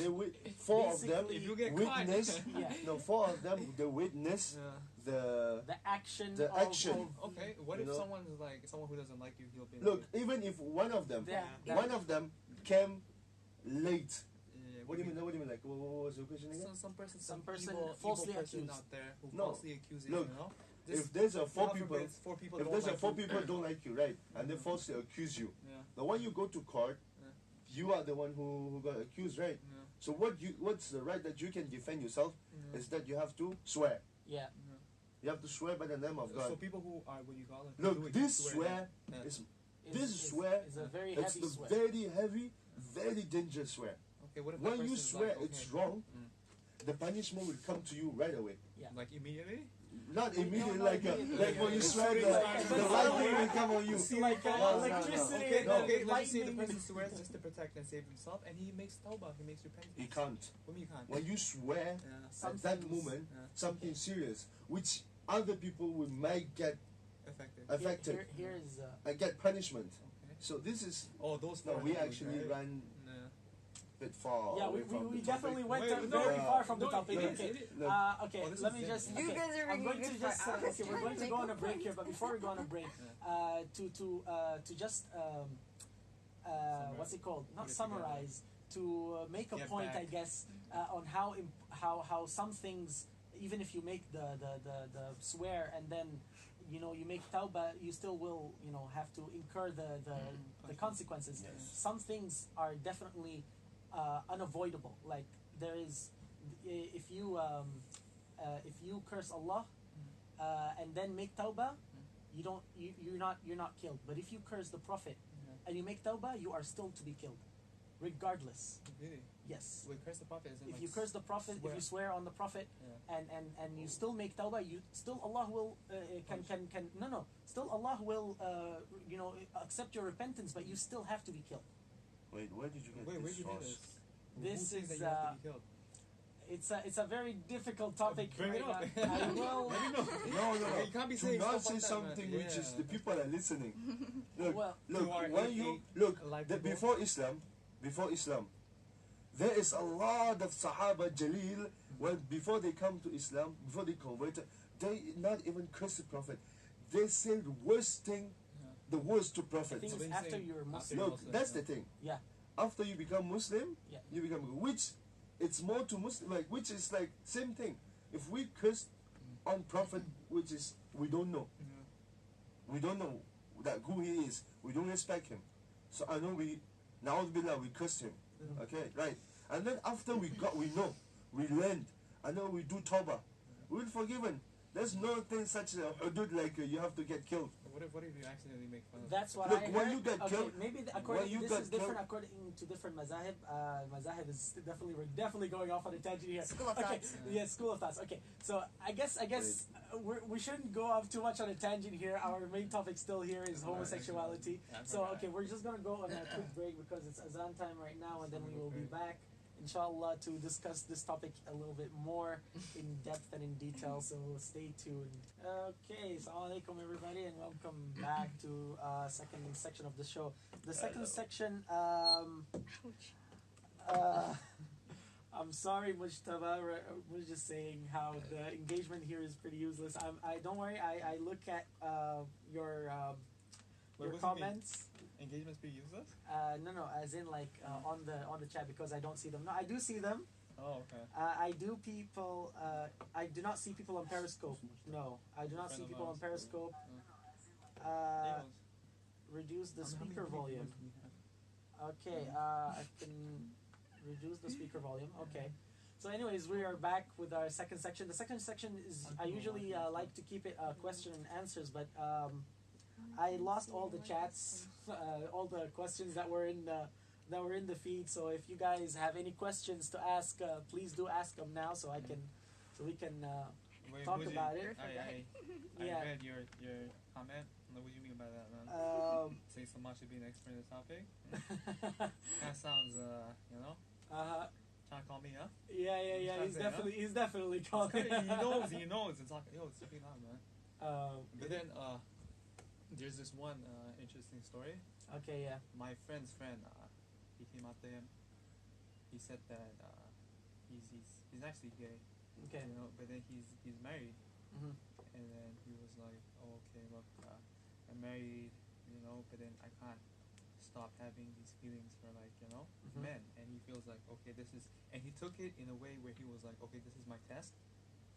4 of them Basically, If you get witness. caught. Yeah. No, 4 of them they witness Yeah. the. The action. The of, action. of- Okay. What You if know? someone's like someone who doesn't like you? He'll be Look, like, even if one of them, Yeah. one of them came late. yeah, What do you mean? What do you mean? Like, what was your question again? Some person, Some person evil falsely person accused. out there who No. falsely accuses Look, you know. If there's a 4 God people, forbid, 4 people if don't there's a like 4 you. people don't like you, right, and they falsely accuse you, Yeah. now when you go to court, Yeah. you are the one who got accused, right? Yeah. So what's the right that you can defend yourself Yeah. is that you have to swear. Yeah. You have to swear by the name of So God. people who are what do you call it? who do Look, it, this swear. swear Yeah. is Is swear, is a very it's heavy the swear. very heavy, very dangerous swear. Okay, what if that When you person is swear like, it's okay, wrong, the punishment will come to you right away. like immediately? Not immediately, no, like immediately. like when you It's swear, very the fast. lightning will come on you. Like No, no, no. electricity. Okay, and no. then okay, let's just say the lightning. person swears just to protect and save himself, and he makes tawbah, he makes repentance. You can't. What do you mean you can't? When you swear Yeah, at that Something's- moment, Yeah. something serious, which other people will might get effective. affected Here's and get punishment. Okay. So this is Oh, those no. four We things, actually right? ran Yeah. a bit far yeah, away we from the definitely topic. went Wait, very no, far from the no, topic. it is, Okay. it is. Look, Okay, Oh, this let is me it. just. You okay. guys are I'm going ringing to it just. for hours. Okay, we're going to Make go on a a break point. here, but before we go on a break, to just what's it called? Not Put it summarize. To make a Get point, I back. guess, on how some things, even if you make the swear and then you make tawbah, you still will have to incur the consequences. Yes. Some things are definitely unavoidable. Like there is, if you curse Allah and then make tawbah, you're not killed. But if you curse the Prophet and you make tawbah, you are still to be killed, regardless. Really? Yes. Wait, curse the prophet isn't If like you curse the Prophet, if you swear on the Prophet, Yeah. and you still make tawbah, you still Allah will still Allah will accept your repentance, but you still have to be killed. Wait, where did you get Wait, where'd this you hear source? this? This Who says is, that you have to be killed? It's a very difficult topic. Bring it right up. now. I will. Let me know. No, Okay, you can't be do saying not stuff say like that, something man. which is Yeah. the people are listening. Look, Well, look. To our When you 88 look alive the, people. before Islam, there is a lot of Sahaba Jalil. When before they come to Islam, before they converted, they not even curse the Prophet. They say the worst thing, the worst to I Prophet. think So it's they after say- you're after Muslim. you're Look, Muslim, that's yeah. the thing. Yeah. After you become Muslim, Yeah. you become which it's more to Muslim, like which is like same thing. If we curse on Prophet, which is we don't know, Yeah. we don't know that who he is, we don't respect him. So I know we we cursed him. Okay, right. And then after we know, we learned, and then we do tawbah, we're forgiven. There's no thing such a hudud like you have to get killed. What if you accidentally make fun of That's what Look, I heard. when you get okay, killed- maybe when according you this get is different killed- according to different mazahib. Mazahib is definitely we're definitely going off on a tangent here. School of okay, thoughts. yeah, school of thoughts. Okay, so I guess we shouldn't go off too much on a tangent here. Our main topic still here is homosexuality. Yeah, I So forgot. okay, we're just gonna go on a quick break because it's azan time right now, and then we will be back inshallah, to discuss this topic a little bit more in depth and in detail. So stay tuned. Okay, assalamu alaikum everybody, and welcome back to second section of the show. The second section. I'm sorry, Mujtaba. We're just saying how the engagement here is pretty useless. I don't worry. I look at your comments. Engagements be useless? No, as in like on the chat, because I don't see them. No, I do see them. Oh, okay. I do not see people on Periscope. No, I do not see people on Periscope. Reduce the speaker volume. Okay, I can reduce the speaker volume. Okay. So anyways, we are back with our second section. The second section is, I usually like to keep it question and answers, but I lost all the chats, all the questions that were in the feed. So if you guys have any questions to ask, please do ask them now, so we can talk about it. I read your comment. What do you mean by that, man? Say so much to be an expert in the topic. That sounds, trying to call me, huh? Yeah. He's definitely calling. He knows. It's like, yo, it's pretty loud, man. But then, there's this one interesting story. Okay, yeah. My friend's friend, he came out to him. He said that he's actually gay. Okay. You know, but then he's married. Mm-hmm. And then he was like, oh, okay, look, I'm married, but then I can't stop having these feelings for men. And he feels like, okay, and he took it in a way where he was like, okay, this is my test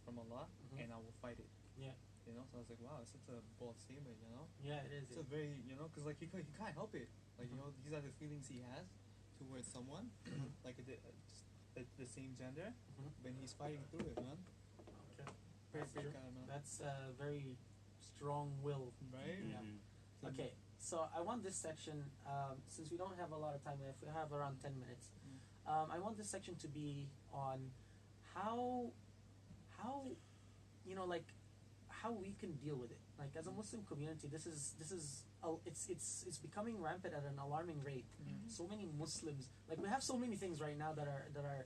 from Allah, and I will fight it. Yeah. So I was like, wow, it's such a bold statement, Yeah, it is. It's a very, because like he can't help it. Like, these are the feelings he has towards someone, like the same gender, but he's fighting through it, man. Okay. Very great guy, man. That's very strong will. Right? Yeah. Okay, so I want this section, since we don't have a lot of time left, we have around 10 minutes. I want this section to be on how how we can deal with it. Like, as a Muslim community, it's becoming rampant at an alarming rate. So many Muslims, like, we have so many things right now that are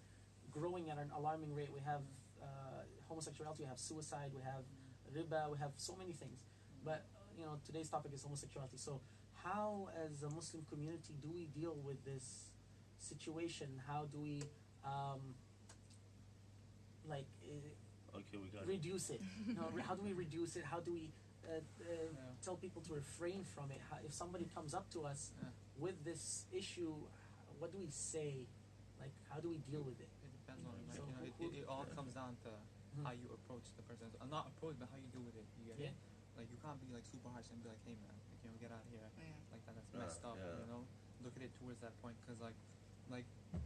growing at an alarming rate. We have homosexuality, we have suicide, we have riba, we have so many things. But today's topic is homosexuality. So how, as a Muslim community, do we deal with this situation? How do we reduce it? How do we reduce it? How do we tell people to refrain from it? If somebody comes up to us with this issue, what do we say? Like, how do we deal with it? It depends on it. It all comes down to how you approach the person. Not approach, but how you deal with it. You get it? Like, you can't be like super harsh and be like, hey man, get out of here. Like that's messed up. Look at it towards that point, because like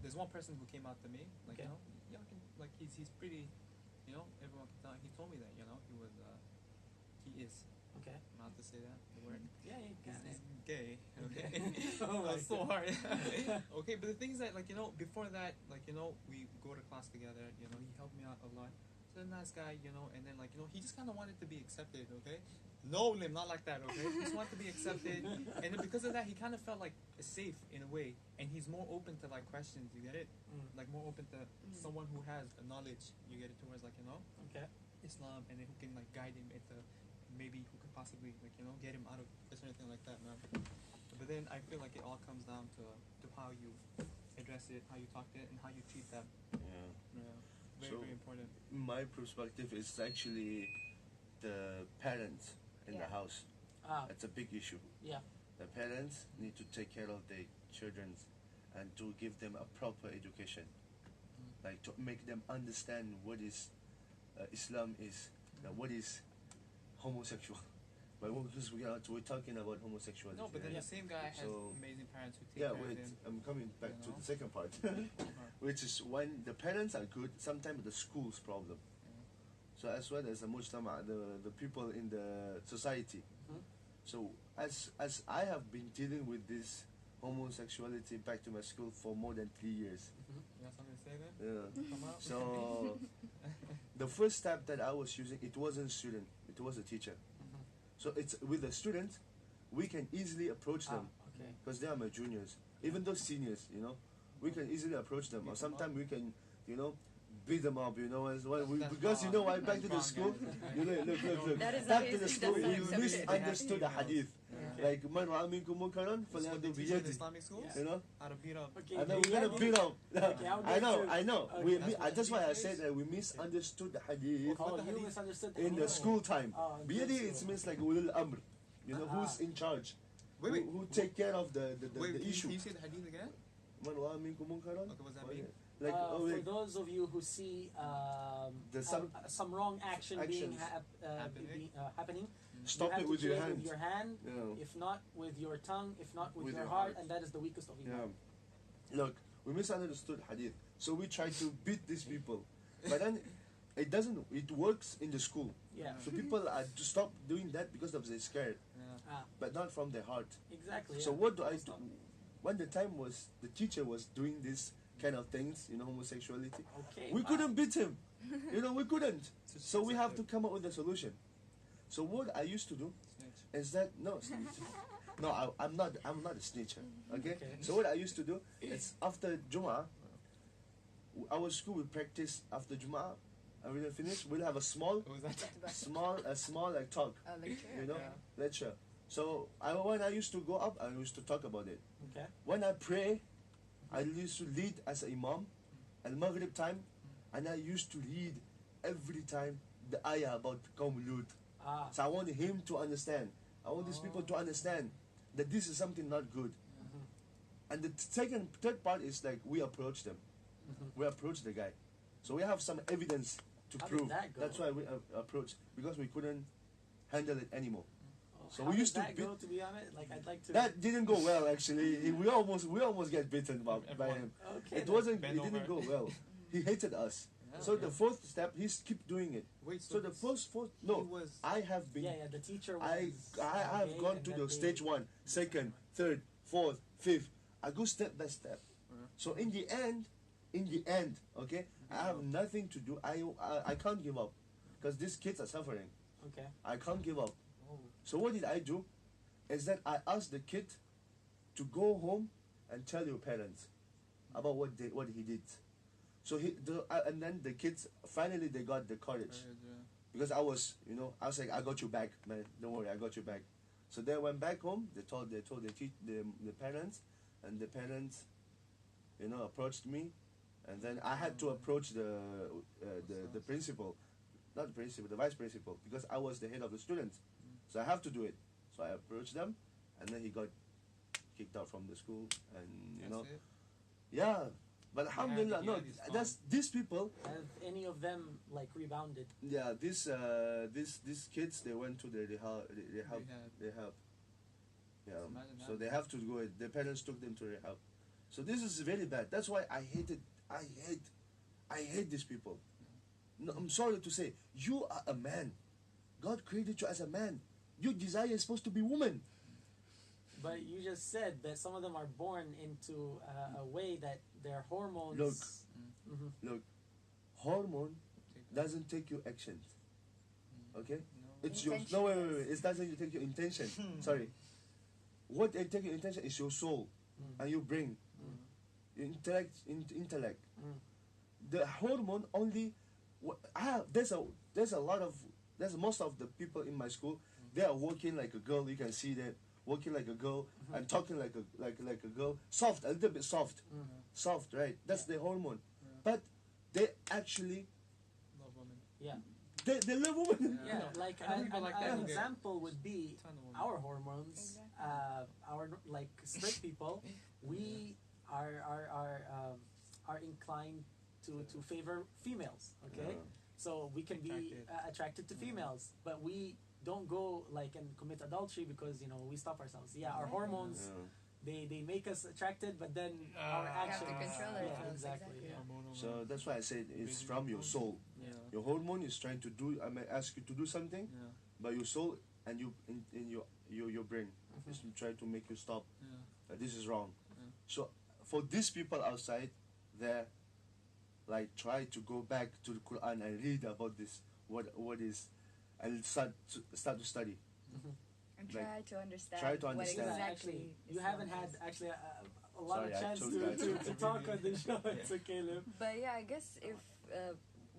there's one person who came out to me, like he's pretty, everyone can tell. He told me that he is. Okay. I'm not to say that the word. Yeah, you can. He's gay. Okay. Oh my That's so hard. Okay, but the thing is that before that, we go to class together. He helped me out a lot. He's a nice guy, and then he just kind of wanted to be accepted. Okay. No, Lim, not like that, okay? He just wanted to be accepted, and then because of that, he kind of felt like safe in a way, and he's more open to questions. You get it? Like more open to someone who has a knowledge. You get it towards okay, Islam, and then who can guide him into maybe who could possibly get him out of a certain thing like that, man. But then I feel like it all comes down to how you address it, how you talk to it, and how you treat them. Yeah. Very important. My perspective is actually the parents in the house. It's a big issue. Yeah. The parents need to take care of their children and to give them a proper education, like to make them understand what is Islam is, what is homosexual. But because we're talking about homosexuality. No, but then the same guy has amazing parents who take care of wait, him. I'm coming back to the second part, which is when the parents are good, sometimes the school's problem. So as well as the mujtama, the people in the society. So as I have been dealing with this homosexuality back to my school for more than 3 years. You have something to say there? Yeah. Come out. So the first step that I was using, it wasn't a student, it was a teacher. So it's with the student, we can easily approach them because they are my juniors, even though seniors, we can easily approach them, or Beat them up. sometimes we can, you know, beat them up, you know, as well. That's Because you know why, wrong. back to the That's school, wrong, you know, look, That is back not to the it. school, That's we not accepted. misunderstood the hadith. Yeah. Like, man ra'a minkum munkaran That's what they falyughayyirhu teach you in biyadihi. Islamic schools. Yeah. You know, How to beat up. Okay, and then we're yeah, gonna beat up. Okay, I'll I get know, to- I know. okay, That's why I hadith said is. that we misunderstood the hadith Oh, What the you hadith? misunderstood in the hadith. school time. Oh, in Biyadihi, it school. means like ulul amr. You know, who's Ah. in charge? Wait. Who take care of the Wait, the issue? Can you say the hadith again? Man ra'a minkum munkaran. Okay, what's that mean? Like, For like those of you who see some wrong action being Happening. happening, stop you have it to with your kill hand. with your hand, You know. if not with your tongue, if not with, With your your heart, heart. and that is the weakest of Yeah. iman. Look, we misunderstood hadith, so we try to beat these people, but then it doesn't. It works in the school, Yeah, so people are to stop doing that because of they're scared, Yeah. but not from their heart. exactly. So yeah. what do I do? Stop. When the time was, the teacher was doing this kind of things, you know, homosexuality. Okay, We wow. couldn't beat him, you know, we couldn't. It's So we have to sensitive. come up with a solution. So what I used to do Snitch. is that no, I'm not a snitcher. Okay? Okay. So what I used to do is after Jum'ah, our school will practice after Jum'ah, and we'll finish. We'll have a small, What was that? small like talk, Lecture. you know, Yeah. lecture. So when I used to go up, I used to talk about it. Okay. When I pray, I used to lead as an imam, at Maghrib time, and I used to read every time the ayah about Qawm Lut. Ah. So I want him to understand. I want these people to understand that this is something not good. And the third part is like we approach them. We approach the guy. So we have some evidence to How did prove. that go? That's why we approach, because we couldn't handle it anymore. So How we did used to that beat. go, to be honest? Like, I'd like to. That didn't go well actually. We almost get beaten by Everyone- him. Okay. It then. wasn't. Bend It didn't over. go well. He hated us. Yeah, So yeah. the fourth step, he's keep doing it. Wait, So the this- fourth he no, was I have been. Yeah, yeah. The teacher was. I have gay gone and to that the they- stage 1, second, third, fourth, fifth. I go step by step. So in the end, okay, I have nothing to do. I can't give up because these kids are suffering. Okay. I can't give up. Oh. So what did I do? Is that I asked the kid to go home and tell your parents about what he did. So and then the kids finally they got the courage. Because I was like, I got you back, man. Don't worry, I got you back. So they went back home. They told the parents, and the parents, approached me, and then I had to approach the principal, not the principal, the vice principal, because I was the head of the students. So I have to do it. So I approached them, and then he got kicked out from the school, and That's it? yeah. But alhamdulillah, no, it's fine. that's these people. Have any of them like rebounded? Yeah, these kids, they went to the rehab. Yeah, Imagine so that. they have to go. Their parents took them to rehab. So this is very bad. That's why I hate these people. No, I'm sorry to say, you are a man. God created you as a man. Your desire is supposed to be woman. But you just said that some of them are born into a way that their hormones. Look. Mhm. Look, hormone doesn't take your actions. Okay? It's your Intention no wait. does. It doesn't take your intention. Sorry. What it take your intention is your soul and your brain, your intellect. The hormone only. There's most of the people in my school. They are walking like a girl. You can see them walking like a girl and talking like a girl. Soft, a little bit soft, soft, right? That's the hormone. But they actually Love women. Yeah. they love women. Yeah. No, Like I know people like that an who get example would be ton of women. our hormones. Our like straight people, we are inclined to favor females. Okay. So we can be attracted to females, but we don't go like and commit adultery because we stop ourselves. Yeah, our hormones they make us attracted, but then our We have actions. to control Yeah, ourselves. exactly. Yeah. Hormonal. So that's why I said it's from your soul. Yeah. Your hormone is trying to do. I may ask you to do something, Yeah. but your soul and you in your brain is trying to make you stop. Yeah. This is wrong. Yeah. So for these people outside there, like try to go back to the Quran and read about this. What is, and start to study. And Like, try to understand. try to what understand. exactly Actually, you Islam haven't had is. actually a lot Sorry, of I chance choked that. to talk on the show. It's okay, Lim. But yeah, I guess if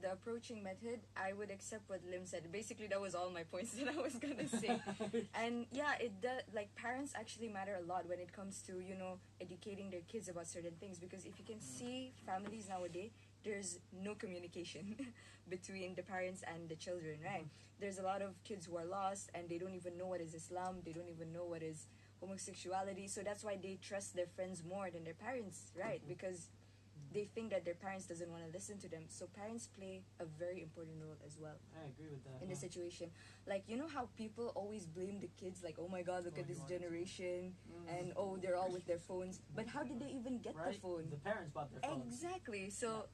the approaching method, I would accept what Lim said. Basically, that was all my points that I was gonna say. And yeah, it does. Like, parents actually matter a lot when it comes to, you know, educating their kids about certain things. Because if you can see families nowadays, there's no communication between the parents and the children, right? There's a lot of kids who are lost and they don't even know what is Islam. They don't even know what is homosexuality. So that's why they trust their friends more than their parents, right? Because they think that their parents doesn't want to listen to them. So parents play a very important role as well I agree with that. in the situation. Like, you know how people always blame the kids, like, oh my god, look at this generation, and oh, they're all with their phones. But how did they even get Right? the phone? The parents bought their phones. Exactly. So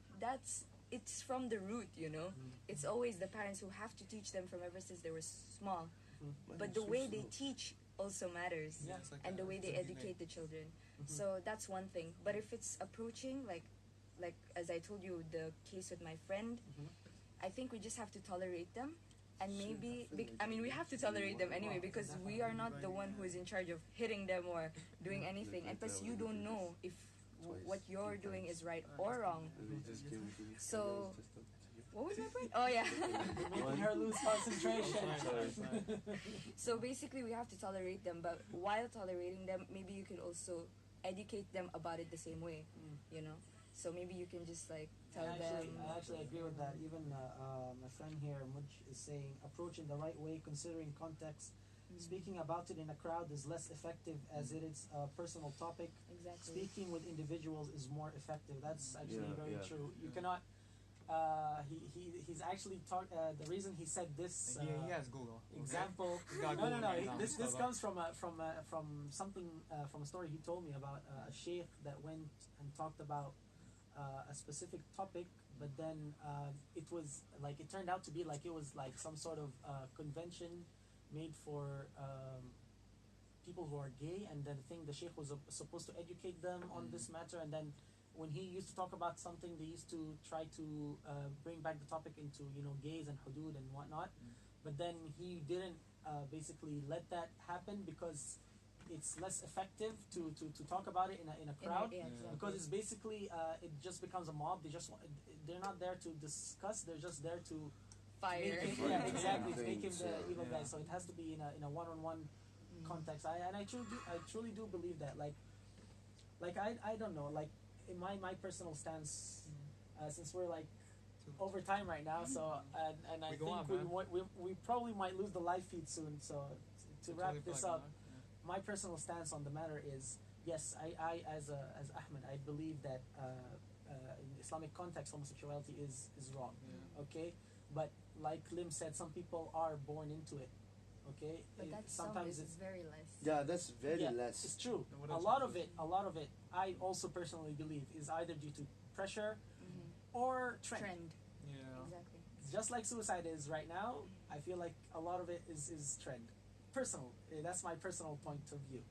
it's from the root, you know. It's always the parents who have to teach them from ever since they were small. But the way they teach also matters, Yeah. It's like and the way it's they a DNA. educate the children. So that's one thing. But if it's approaching, like as I told you, the case with my friend, I think we just have to tolerate them, and maybe I mean we have to tolerate them anyway, because we are not the one who is in charge of hitting them or doing anything. And plus, you don't know if what you're doing is right or wrong. So what was my point? Oh yeah. Making her lose concentration. So basically, we have to tolerate them, but while tolerating them, maybe you can also educate them about it the same way, you know. So maybe you can just like tell I them. actually agree with that. Even my friend here, Mujj, is saying approach in the right way, considering context. Speaking about it in a crowd is less effective as it is a personal topic. Exactly. Speaking with individuals is more effective. That's actually very Yeah. true. You cannot. He's actually the reason he said this He has Google. Okay? example. He's got No. Google right now. This So, comes from something from a story he told me about a sheikh that went and talked about a specific topic, but then it was like it turned out to be like it was like some sort of convention made for people who are gay, and then the sheikh was supposed to educate them on this matter, and then when he used to talk about something, they used to try to bring back the topic into, you know, gays and hudud and whatnot, but then he didn't basically let that happen because it's less effective to talk about it in a crowd, Yeah, exactly. because it's basically it just becomes a mob. They're not there to discuss, they're just there to Fire. make him, yeah, exactly, to make him Things, the evil yeah. guy. So it has to be in a one-on-one context. I truly do believe that. Like I don't know, like in my personal stance, since we're like over time right now, so and I We go think on, we probably might lose the live feed soon. So to wrap Totally this fine, up, yeah. my personal stance on the matter is yes, I as Ahmed, I believe that in Islamic context homosexuality is wrong. Yeah. Okay, but like Lim said, some people are born into it. Okay, But that's sometimes it's very less. Yeah, that's very yeah, less. it's true. Then what A else lot is of this? it, I also personally believe is either due to pressure or trend. Trend. Yeah. Exactly. Just like suicide is right now, I feel like a lot of it is trend. Personal. That's my personal point of view.